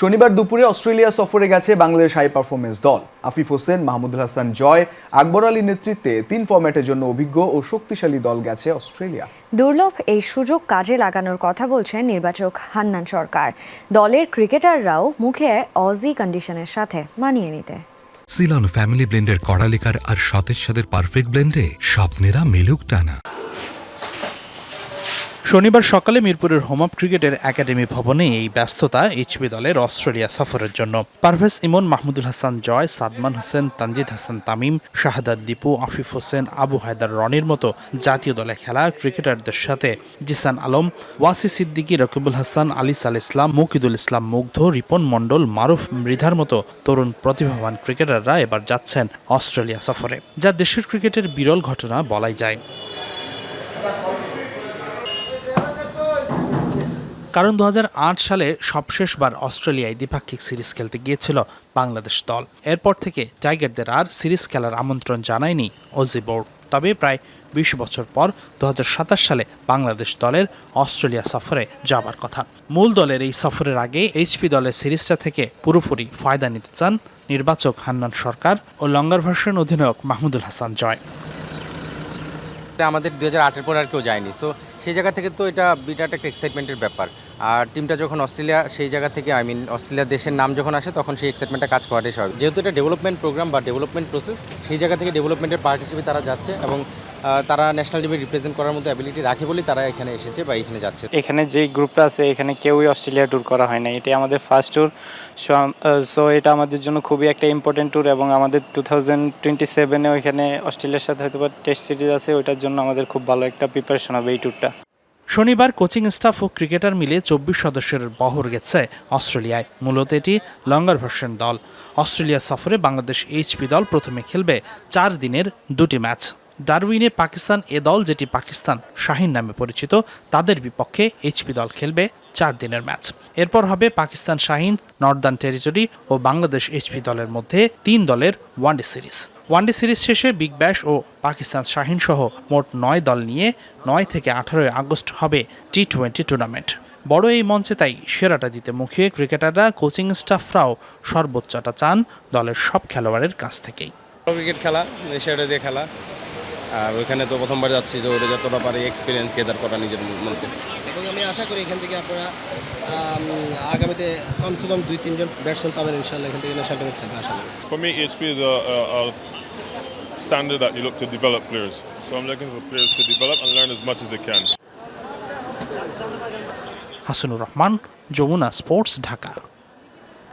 শনিবার দুপুরে অস্ট্রেলিয়া সফরে গেছে বাংলাদেশ হাই পারফরমেন্স দল। আফিফ হোসেন, মাহমুদুল হাসান জয়, আকবর আলীর নেতৃত্বে 3 ফরম্যাটের জন্য অভিজ্ঞ ও শক্তিশালী দল গেছে অস্ট্রেলিয়া। দুর্লভ এই সুযোগ কাজে লাগানোর কথা বলছেন নির্বাচক হান্নান সরকার। দলের ক্রিকেটাররাও মুখে অজি কন্ডিশনের সাথে মানিয়ে নিতে। সিলন ফ্যামিলি ব্লেন্ডের কড়ালিকার আর সতেজ স্বাদের পারফেক্ট ব্লেন্ডে স্বপ্নেরা মেলুক টানা। শনিবার সকালে মিরপুরের হোম অফ ক্রিকেটের একাডেমি ভবনে এই ব্যস্ততা এইচপি দলের অস্ট্রেলিয়া সফরের জন্য। পারভেজ ইমন, মাহমুদুল হাসান জয়, সাদমান হোসেন, তানজিদ হাসান তামিম, শাহাদাত দীপু, আফিফ হোসেন, আবু হায়দার রনির মতো জাতীয় দলে খেলা ক্রিকেটারদের সাথে জিসান আলম, ওয়াসি সিদ্দিকী, রকিবুল হাসান, আলী সাল ইসলাম, মুকিদুল ইসলাম মুগ্ধ, রিপন মণ্ডল, মারুফ মৃধার মতো তরুণ প্রতিভাবান ক্রিকেটাররা এবার যাচ্ছেন অস্ট্রেলিয়া সফরে, যা দেশের ক্রিকেটের বিরল ঘটনা বলাই যায়। কারণ 2008 সালে সবশেষবার অস্ট্রেলিয়ায় দ্বিপাক্ষিক সিরিজ খেলতে গিয়েছিল বাংলাদেশ দল। এরপর থেকে টাইগারদের আর সিরিজ খেলার আমন্ত্রণ জানায়নি অজি বোর্ড। তবে প্রায় 20 বছর পর 2027 সালে বাংলাদেশ দলের অস্ট্রেলিয়া সফরে যাবার কথা। মূল দলের এই সফরের আগে এইচপি দলের সিরিজটা থেকে পুরোপুরি ফায়দা নিতে চান নির্বাচক হান্নান সরকার ও লঙ্গার ভার্সন অধিনায়ক মাহমুদুল হাসান জয়। আমাদের 2008-এর পর আর কেউ যায়নি, সো সেই জায়গা থেকে তো এটা বিরাট একটা এক্সাইটমেন্টের ব্যাপার। আর টিমটা যখন অস্ট্রেলিয়া, সেই জায়গা থেকে অস্ট্রেলিয়া দেশের নাম যখন আসে তখন সেই এক্সাইটমেন্টটা কাজ করাটাই স্বাভাবিক। যেহেতু এটা ডেভেলপমেন্ট প্রোগ্রাম বা ডেভেলপমেন্ট প্রসেস, সেই জায়গা থেকে ডেভেলপমেন্টের পার্ট হিসেবে তারা যাচ্ছে এবং তারা ন্যাশনাল টিমে রিপ্রেজেন্ট করার মতো অ্যাবিলিটি রাখে বলেই তারা এখানে এসেছে বা এখানে যাচ্ছে। এখানে যে গ্রুপটা আছে এখানে কেউই অস্ট্রেলিয়া ট্যুর করা হয় না, এটাই আমাদের ফার্স্ট ট্যুর। সো এটা আমাদের জন্য খুবই একটা ইম্পর্টেন্ট ট্যুর এবং আমাদের 2027-এ ওইখানে অস্ট্রেলিয়ার সাথে হয়তো টেস্ট সিরিজ আছে, ওইটার জন্য আমাদের খুব ভালো একটা প্রিপারেশন হবে এই ট্যুরটা। শনিবার কোচিং স্টাফ ও ক্রিকেটার মিলে 24 সদস্যের বহর গেছে অস্ট্রেলিয়ায়। মূলত এটি লঙ্গার ভার্সন দল। অস্ট্রেলিয়া সফরে বাংলাদেশ এইচপি দল প্রথমে খেলবে 4 দিনের 2টি ম্যাচ। ডারউইনে পাকিস্তান এ দল, যেটি পাকিস্তান শাহিন নামে পরিচিত, তাদের বিপক্ষে এইচপি দল খেলবে 4 দিনের ম্যাচ। এরপর হবে পাকিস্তান শাহিন, নর্দার্ন টেরিটরি ও বাংলাদেশ এইচপি দলের মধ্যে 3 দলের ওয়ানডে সিরিজ। ওয়ানডে সিরিজ শেষে বিগ ব্যাশ ও পাকিস্তান শাহিন সহ মোট 9 দল নিয়ে 9 থেকে 18 আগস্ট হবে টি20 টুর্নামেন্ট। বড় এই মঞ্চে তাই সেরাটা দিতে মুখিয়ে ক্রিকেটাররা, কোচিং স্টাফরাও সর্বোচ্চটা চান দলের সব খেলোয়াড়ের কাছ থেকেই। ক্রিকেট খেলা, সেটা দিয়ে খেলা, আর ওইখানে তো প্রথমবার যাচ্ছি, তো ওটা যতটা পারি এক্সপিরিয়েন্স গেদার করা নিজের মধ্যে। এবং আমি আশা করি এখান থেকে আপনারা আগামীতে কমসে কম 2-3 জন ব্যাটসম্যান পাবেন ইনশাআল্লাহ, এখান থেকে ন্যাশনাল টিমে খেলতে আশা করি। For me, HP is a standard that you look to develop players. So I'm looking for players to develop and learn as much as they can. Hasanur Rahman, Jamuna sports, Dhaka.